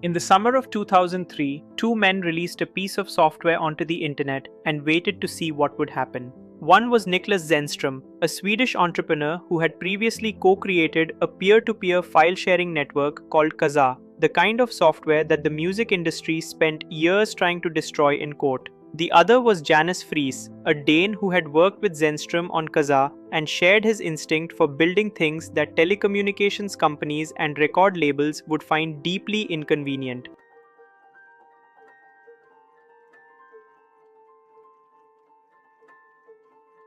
In the summer of 2003, two men released a piece of software onto the internet and waited to see what would happen. One was Niklas Zenström, a Swedish entrepreneur who had previously co-created a peer-to-peer file-sharing network called Kazaa, the kind of software that the music industry spent years trying to destroy in court. The other was Janus Friis, a Dane who had worked with Zenström on Kazaa and shared his instinct for building things that telecommunications companies and record labels would find deeply inconvenient.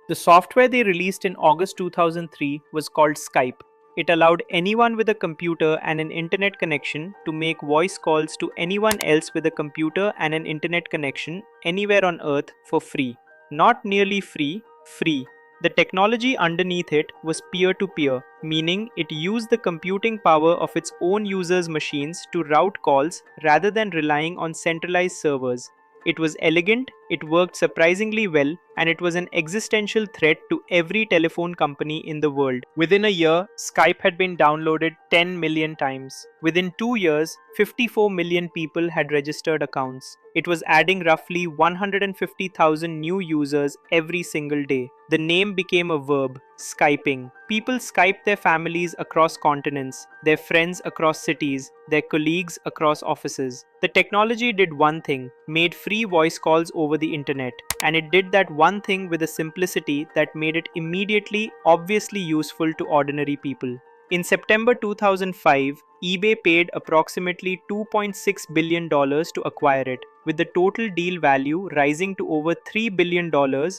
The software they released in August 2003 was called Skype. It allowed anyone with a computer and an internet connection to make voice calls to anyone else with a computer and an internet connection anywhere on Earth for free. Not nearly free, free. The technology underneath it was peer-to-peer, meaning it used the computing power of its own users' machines to route calls rather than relying on centralized servers. It was elegant, it worked surprisingly well, and it was an existential threat to every telephone company in the world. Within a year, Skype had been downloaded 10 million times. Within 2 years, 54 million people had registered accounts. It was adding roughly 150,000 new users every single day. The name became a verb, Skyping. People Skyped their families across continents, their friends across cities, their colleagues across offices. The technology did one thing, made free voice calls over the internet. And it did that one thing with a simplicity that made it immediately, obviously useful to ordinary people. In September 2005, eBay paid approximately $2.6 billion to acquire it, with the total deal value rising to over $3 billion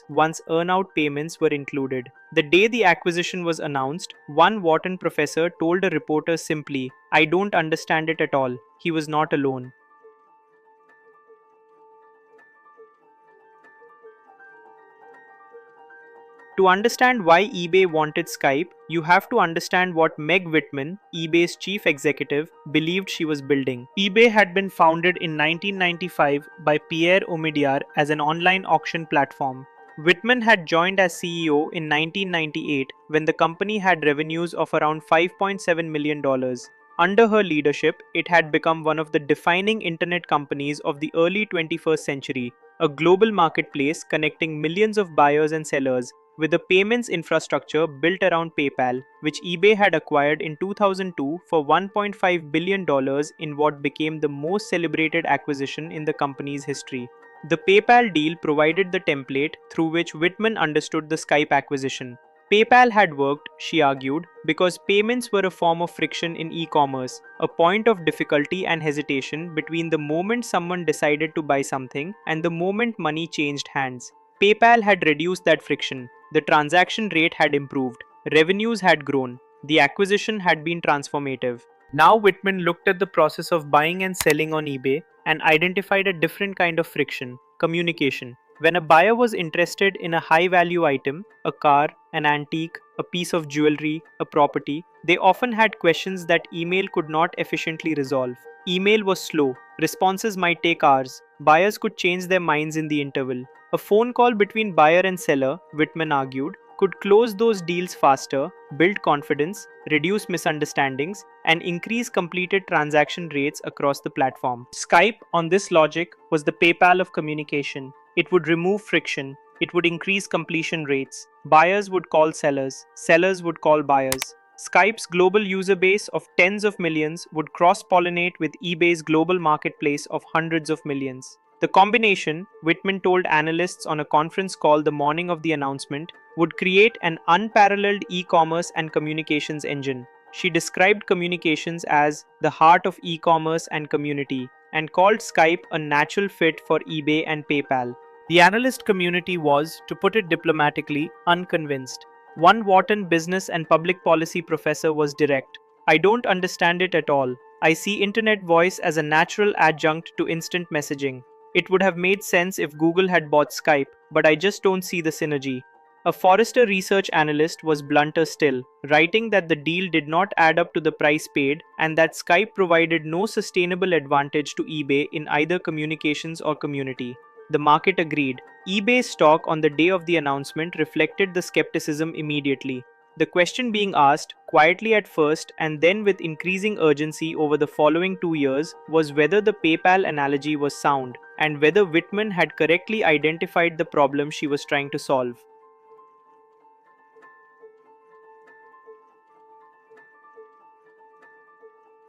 once earnout payments were included. The day the acquisition was announced, one Wharton professor told a reporter simply, "I don't understand it at all." He was not alone. To understand why eBay wanted Skype, you have to understand what Meg Whitman, eBay's chief executive, believed she was building. eBay had been founded in 1995 by Pierre Omidyar as an online auction platform. Whitman had joined as CEO in 1998 when the company had revenues of around $5.7 million. Under her leadership, it had become one of the defining internet companies of the early 21st century, a global marketplace connecting millions of buyers and sellers with a payments infrastructure built around PayPal, which eBay had acquired in 2002 for $1.5 billion in what became the most celebrated acquisition in the company's history. The PayPal deal provided the template through which Whitman understood the Skype acquisition. PayPal had worked, she argued, because payments were a form of friction in e-commerce, a point of difficulty and hesitation between the moment someone decided to buy something and the moment money changed hands. PayPal had reduced that friction. The transaction rate had improved. Revenues had grown. The acquisition had been transformative. Now Whitman looked at the process of buying and selling on eBay and identified a different kind of friction: communication. When a buyer was interested in a high-value item, a car, an antique, a piece of jewelry, a property, they often had questions that email could not efficiently resolve. Email was slow. Responses might take hours. Buyers could change their minds in the interval. A phone call between buyer and seller, Whitman argued, could close those deals faster, build confidence, reduce misunderstandings, and increase completed transaction rates across the platform. Skype, on this logic, was the PayPal of communication. It would remove friction. It would increase completion rates. Buyers would call sellers. Sellers would call buyers. Skype's global user base of tens of millions would cross-pollinate with eBay's global marketplace of hundreds of millions. The combination, Whitman told analysts on a conference call the morning of the announcement, would create an unparalleled e-commerce and communications engine. She described communications as the heart of e-commerce and community, and called Skype a natural fit for eBay and PayPal. The analyst community was, to put it diplomatically, unconvinced. One Wharton business and public policy professor was direct. "I don't understand it at all. I see internet voice as a natural adjunct to instant messaging. It would have made sense if Google had bought Skype, but I just don't see the synergy." A Forrester research analyst was blunter still, writing that the deal did not add up to the price paid and that Skype provided no sustainable advantage to eBay in either communications or community. The market agreed. eBay's stock on the day of the announcement reflected the skepticism immediately. The question being asked, quietly at first and then with increasing urgency over the following 2 years, was whether the PayPal analogy was sound and whether Whitman had correctly identified the problem she was trying to solve.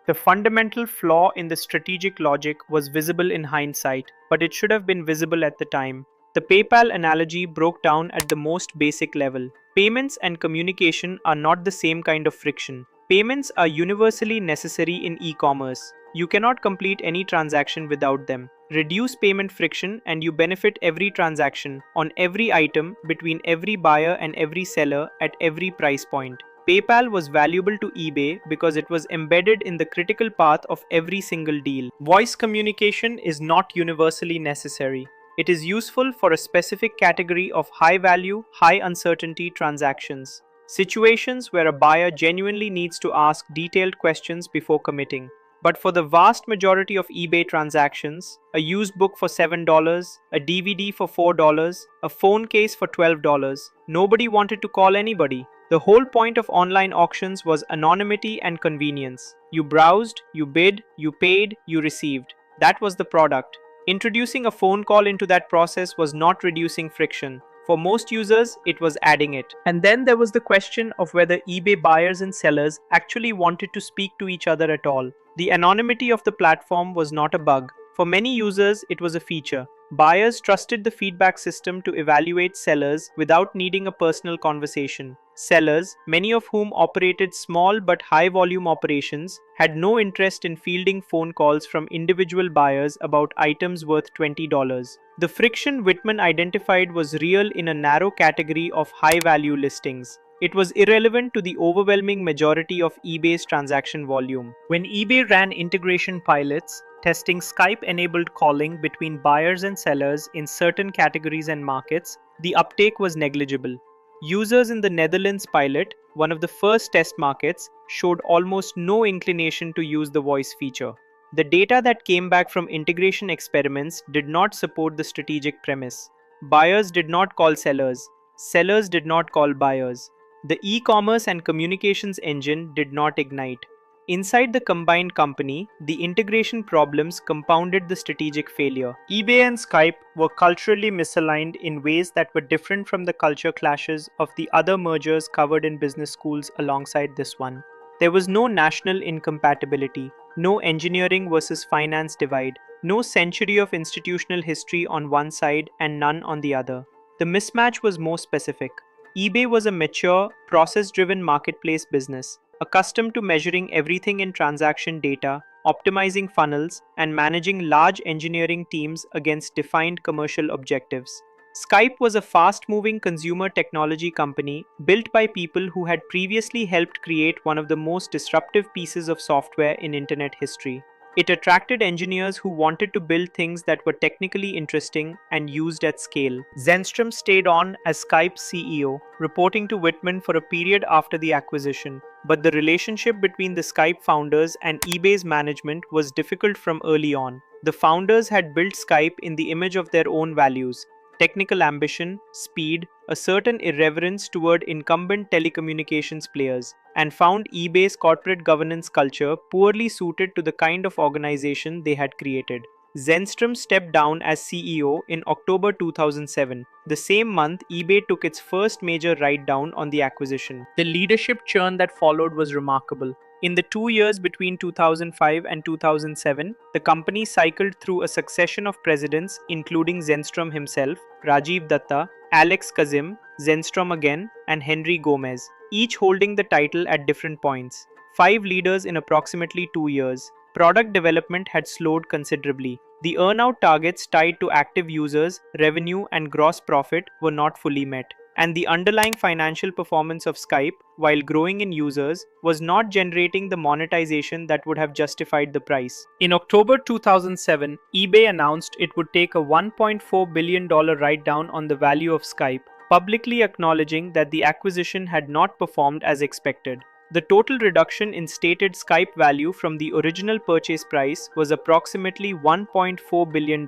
The fundamental flaw in the strategic logic was visible in hindsight, but it should have been visible at the time. The PayPal analogy broke down at the most basic level. Payments and communication are not the same kind of friction. Payments are universally necessary in e-commerce. You cannot complete any transaction without them. Reduce payment friction and you benefit every transaction on every item between every buyer and every seller at every price point. PayPal was valuable to eBay because it was embedded in the critical path of every single deal. Voice communication is not universally necessary. It is useful for a specific category of high-value, high-uncertainty transactions. Situations where a buyer genuinely needs to ask detailed questions before committing. But for the vast majority of eBay transactions, a used book for $7, a DVD for $4, a phone case for $12, nobody wanted to call anybody. The whole point of online auctions was anonymity and convenience. You browsed, you bid, you paid, you received. That was the product. Introducing a phone call into that process was not reducing friction. For most users, it was adding it. And then there was the question of whether eBay buyers and sellers actually wanted to speak to each other at all. The anonymity of the platform was not a bug. For many users, it was a feature. Buyers trusted the feedback system to evaluate sellers without needing a personal conversation. Sellers, many of whom operated small but high-volume operations, had no interest in fielding phone calls from individual buyers about items worth $20. The friction Whitman identified was real in a narrow category of high-value listings. It was irrelevant to the overwhelming majority of eBay's transaction volume. When eBay ran integration pilots, testing Skype-enabled calling between buyers and sellers in certain categories and markets, the uptake was negligible. Users in the Netherlands pilot, one of the first test markets, showed almost no inclination to use the voice feature. The data that came back from integration experiments did not support the strategic premise. Buyers did not call sellers. Sellers did not call buyers. The e-commerce and communications engine did not ignite. Inside the combined company, the integration problems compounded the strategic failure. eBay and Skype were culturally misaligned in ways that were different from the culture clashes of the other mergers covered in business schools alongside this one. There was no national incompatibility, no engineering versus finance divide, no century of institutional history on one side and none on the other. The mismatch was more specific. eBay was a mature, process-driven marketplace business, accustomed to measuring everything in transaction data, optimizing funnels, and managing large engineering teams against defined commercial objectives. Skype was a fast-moving consumer technology company built by people who had previously helped create one of the most disruptive pieces of software in internet history. It attracted engineers who wanted to build things that were technically interesting and used at scale. Zenstrom stayed on as Skype's CEO, reporting to Whitman for a period after the acquisition. But the relationship between the Skype founders and eBay's management was difficult from early on. The founders had built Skype in the image of their own values: technical ambition, speed, a certain irreverence toward incumbent telecommunications players, and found eBay's corporate governance culture poorly suited to the kind of organization they had created. Zenstrom stepped down as CEO in October 2007. The same month, eBay took its first major write-down on the acquisition. The leadership churn that followed was remarkable. In the 2 years between 2005 and 2007, the company cycled through a succession of presidents including Zenstrom himself, Rajiv Datta, Alex Kazim, Zenstrom again, and Henry Gomez, each holding the title at different points. 5 leaders in approximately 2 years. Product development had slowed considerably. The earnout targets tied to active users, revenue, and gross profit were not fully met. And the underlying financial performance of Skype, while growing in users, was not generating the monetization that would have justified the price. In October 2007, eBay announced it would take a $1.4 billion write-down on the value of Skype, publicly acknowledging that the acquisition had not performed as expected. The total reduction in stated Skype value from the original purchase price was approximately $1.4 billion,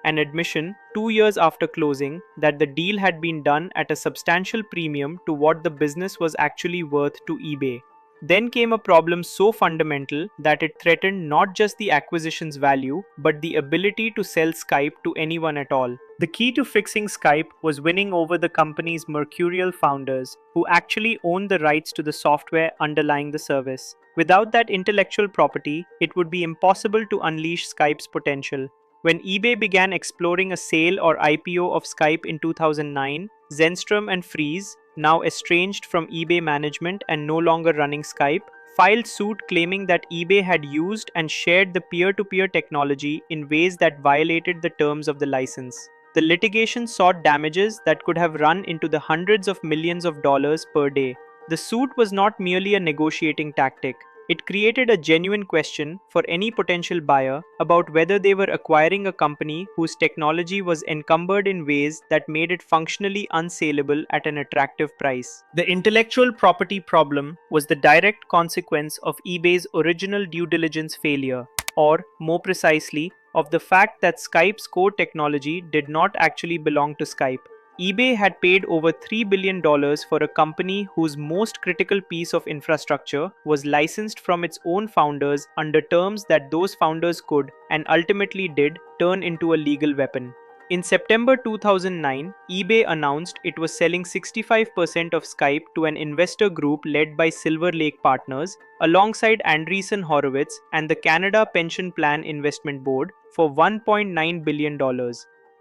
an admission 2 years after closing that the deal had been done at a substantial premium to what the business was actually worth to eBay. Then came a problem so fundamental that it threatened not just the acquisition's value, but the ability to sell Skype to anyone at all. The key to fixing Skype was winning over the company's mercurial founders, who actually owned the rights to the software underlying the service. Without that intellectual property, it would be impossible to unleash Skype's potential. When eBay began exploring a sale or IPO of Skype in 2009, Zenstrom and Fries, now estranged from eBay management and no longer running Skype, filed suit claiming that eBay had used and shared the peer-to-peer technology in ways that violated the terms of the license. The litigation sought damages that could have run into the hundreds of millions of dollars per day. The suit was not merely a negotiating tactic. It created a genuine question for any potential buyer about whether they were acquiring a company whose technology was encumbered in ways that made it functionally unsaleable at an attractive price. The intellectual property problem was the direct consequence of eBay's original due diligence failure, or more precisely, of the fact that Skype's core technology did not actually belong to Skype. eBay had paid over $3 billion for a company whose most critical piece of infrastructure was licensed from its own founders under terms that those founders could, and ultimately did, turn into a legal weapon. In September 2009, eBay announced it was selling 65% of Skype to an investor group led by Silver Lake Partners, alongside Andreessen Horowitz and the Canada Pension Plan Investment Board, for $1.9 billion.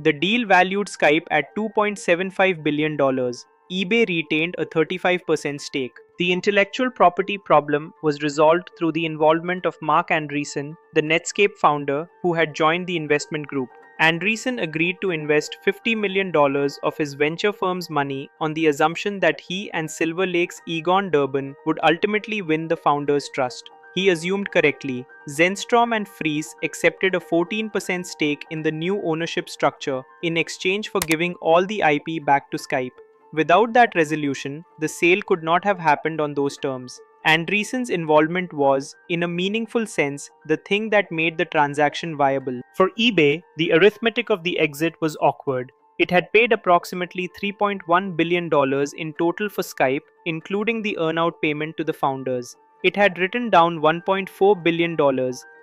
The deal valued Skype at $2.75 billion. eBay retained a 35% stake. The intellectual property problem was resolved through the involvement of Mark Andreessen, the Netscape founder, who had joined the investment group. Andreessen agreed to invest $50 million of his venture firm's money on the assumption that he and Silver Lake's Egon Durbin would ultimately win the founders' trust. He assumed correctly. Zenstrom and Fries accepted a 14% stake in the new ownership structure in exchange for giving all the IP back to Skype. Without that resolution, the sale could not have happened on those terms. Andreessen's involvement was, in a meaningful sense, the thing that made the transaction viable. For eBay, the arithmetic of the exit was awkward. It had paid approximately $3.1 billion in total for Skype, including the earnout payment to the founders. It had written down $1.4 billion.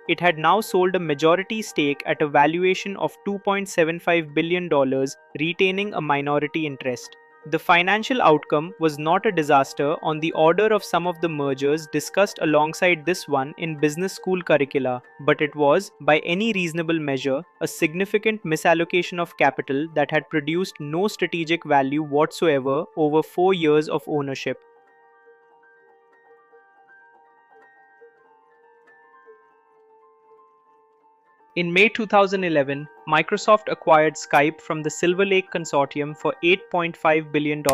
It had now sold a majority stake at a valuation of $2.75 billion, retaining a minority interest. The financial outcome was not a disaster on the order of some of the mergers discussed alongside this one in business school curricula, but it was, by any reasonable measure, a significant misallocation of capital that had produced no strategic value whatsoever over 4 years of ownership. In May 2011, Microsoft acquired Skype from the Silver Lake Consortium for $8.5 billion.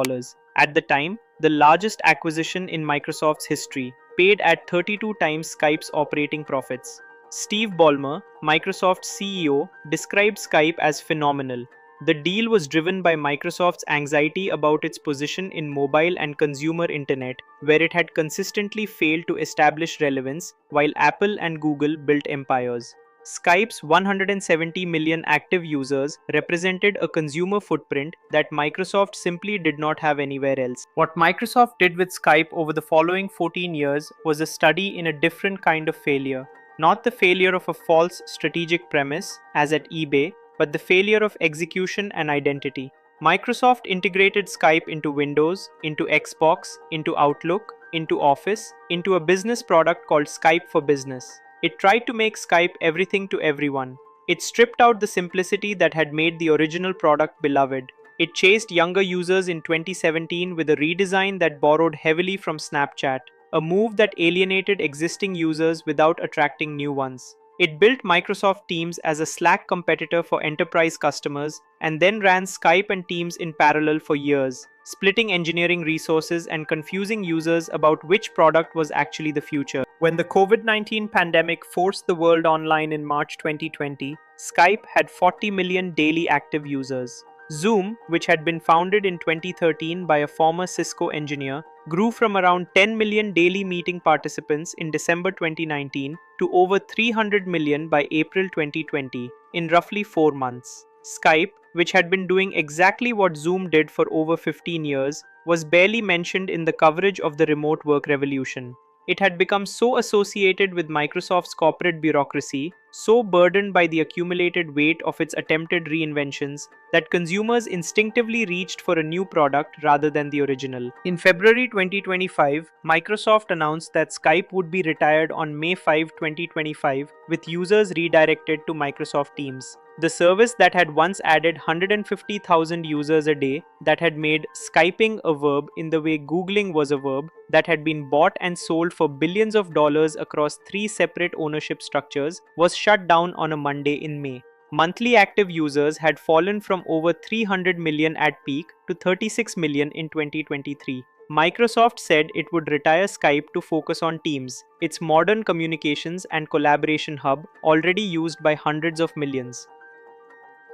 At the time, the largest acquisition in Microsoft's history, paid at 32 times Skype's operating profits. Steve Ballmer, Microsoft's CEO, described Skype as phenomenal. The deal was driven by Microsoft's anxiety about its position in mobile and consumer internet, where it had consistently failed to establish relevance, while Apple and Google built empires. Skype's 170 million active users represented a consumer footprint that Microsoft simply did not have anywhere else. What Microsoft did with Skype over the following 14 years was a study in a different kind of failure. Not the failure of a false strategic premise, as at eBay, but the failure of execution and identity. Microsoft integrated Skype into Windows, into Xbox, into Outlook, into Office, into a business product called Skype for Business. It tried to make Skype everything to everyone. It stripped out the simplicity that had made the original product beloved. It chased younger users in 2017 with a redesign that borrowed heavily from Snapchat, a move that alienated existing users without attracting new ones. It built Microsoft Teams as a Slack competitor for enterprise customers and then ran Skype and Teams in parallel for years, splitting engineering resources and confusing users about which product was actually the future. When the COVID-19 pandemic forced the world online in March 2020, Skype had 40 million daily active users. Zoom, which had been founded in 2013 by a former Cisco engineer, grew from around 10 million daily meeting participants in December 2019 to over 300 million by April 2020 in roughly 4 months. Skype, which had been doing exactly what Zoom did for over 15 years, was barely mentioned in the coverage of the remote work revolution. It had become so associated with Microsoft's corporate bureaucracy, so burdened by the accumulated weight of its attempted reinventions, that consumers instinctively reached for a new product rather than the original. In February 2025, Microsoft announced that Skype would be retired on May 5, 2025, with users redirected to Microsoft Teams. The service that had once added 150,000 users a day, that had made Skyping a verb in the way Googling was a verb, that had been bought and sold for billions of dollars across 3 separate ownership structures, was shut down on a Monday in May. Monthly active users had fallen from over 300 million at peak to 36 million in 2023. Microsoft said it would retire Skype to focus on Teams, its modern communications and collaboration hub already used by hundreds of millions.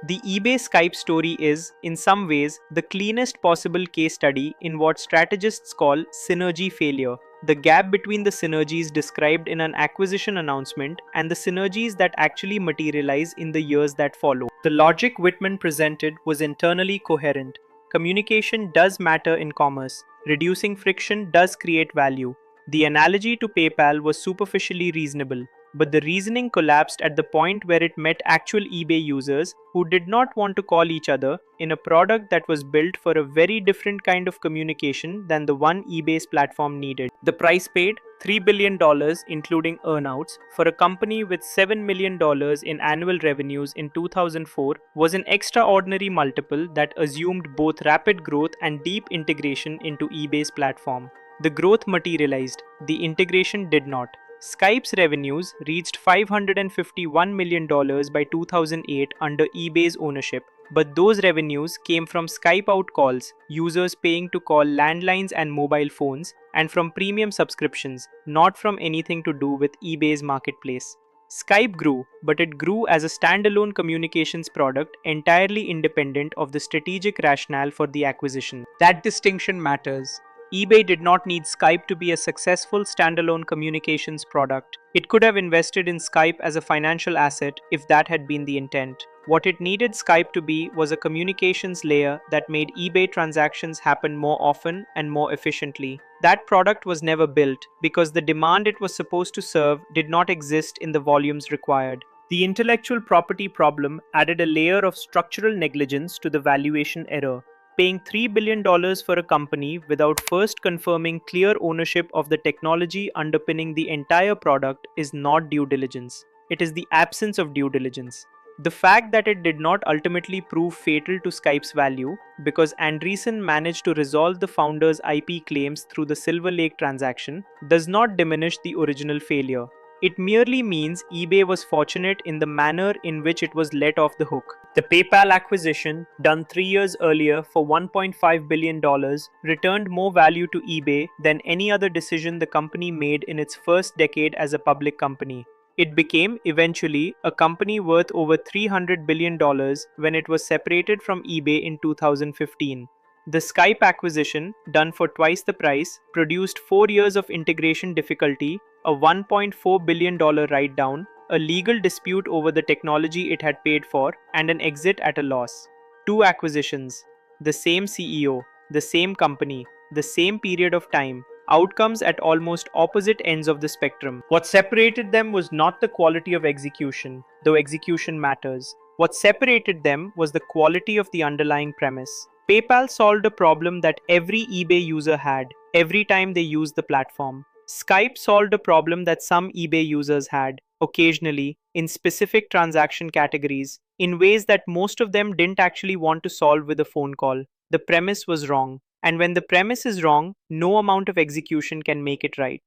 The eBay Skype story is, in some ways, the cleanest possible case study in what strategists call synergy failure, the gap between the synergies described in an acquisition announcement and the synergies that actually materialize in the years that follow. The logic Whitman presented was internally coherent. Communication does matter in commerce. Reducing friction does create value. The analogy to PayPal was superficially reasonable, but the reasoning collapsed at the point where it met actual eBay users who did not want to call each other in a product that was built for a very different kind of communication than the one eBay's platform needed. The price paid, $3 billion including earnouts, for a company with $7 million in annual revenues in 2004 was an extraordinary multiple that assumed both rapid growth and deep integration into eBay's platform. The growth materialized, the integration did not. Skype's revenues reached $551 million by 2008 under eBay's ownership, but those revenues came from Skype out calls, users paying to call landlines and mobile phones, and from premium subscriptions, not from anything to do with eBay's marketplace. Skype grew, but it grew as a standalone communications product entirely independent of the strategic rationale for the acquisition. That distinction matters. eBay did not need Skype to be a successful standalone communications product. It could have invested in Skype as a financial asset if that had been the intent. What it needed Skype to be was a communications layer that made eBay transactions happen more often and more efficiently. That product was never built because the demand it was supposed to serve did not exist in the volumes required. The intellectual property problem added a layer of structural negligence to the valuation error. Paying $3 billion for a company without first confirming clear ownership of the technology underpinning the entire product is not due diligence. It is the absence of due diligence. The fact that it did not ultimately prove fatal to Skype's value, because Andreessen managed to resolve the founder's IP claims through the Silver Lake transaction, does not diminish the original failure. It merely means eBay was fortunate in the manner in which it was let off the hook. The PayPal acquisition, done 3 years earlier for $1.5 billion, returned more value to eBay than any other decision the company made in its first decade as a public company. It became, eventually, a company worth over $300 billion when it was separated from eBay in 2015. The Skype acquisition, done for twice the price, produced 4 years of integration difficulty, a $1.4 billion write-down, a legal dispute over the technology it had paid for, and an exit at a loss. 2 acquisitions. The same CEO, the same company, the same period of time. Outcomes at almost opposite ends of the spectrum. What separated them was not the quality of execution, though execution matters. What separated them was the quality of the underlying premise. PayPal solved a problem that every eBay user had every time they used the platform. Skype solved a problem that some eBay users had, occasionally, in specific transaction categories, in ways that most of them didn't actually want to solve with a phone call. The premise was wrong. And when the premise is wrong, no amount of execution can make it right.